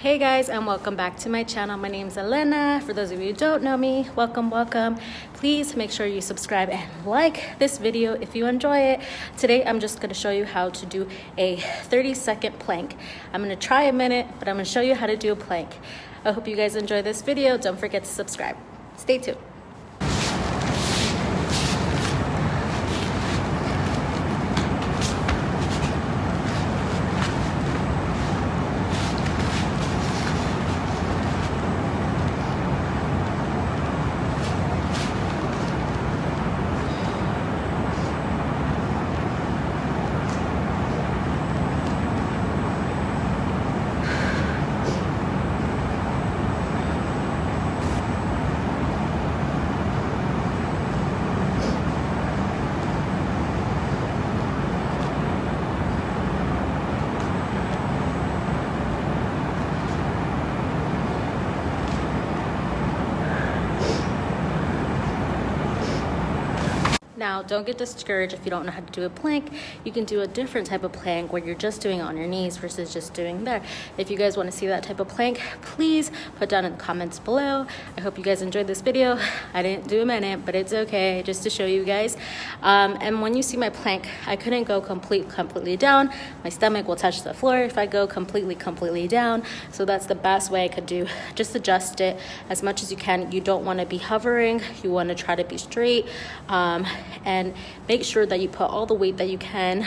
Hey guys, and welcome back to my channel. My name is Elena. For those of you who don't know me, welcome. Please make sure you subscribe and like this video if you enjoy it. Today I'm just going to show you how to do a 30-second plank. I'm going to try a minute, but I'm going to show you how to do a plank. I hope you guys enjoy this video. Don't forget to subscribe. Stay tuned. Now, don't get discouraged if you don't know how to do a plank. You can do a different type of plank where you're just doing it on your knees versus just doing there. If you guys want to see that type of plank, please put down in the comments below. I hope you guys enjoyed this video. I didn't do a minute, but it's okay, just to show you guys. And when you see my plank, I couldn't go completely down. My stomach will touch the floor if I go completely down. So that's the best way I could do. Just adjust it as much as you can. You don't want to be hovering. You want to try to be straight. And make sure that you put all the weight that you can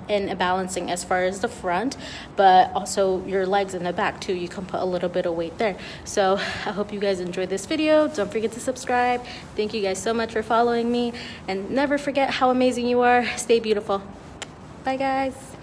in a balancing as far as the front, but also your legs in the back too. You can put a little bit of weight there. So I hope you guys enjoyed this video. Don't forget to subscribe. Thank you guys so much for following me, and never forget how amazing you are. Stay beautiful. Bye guys.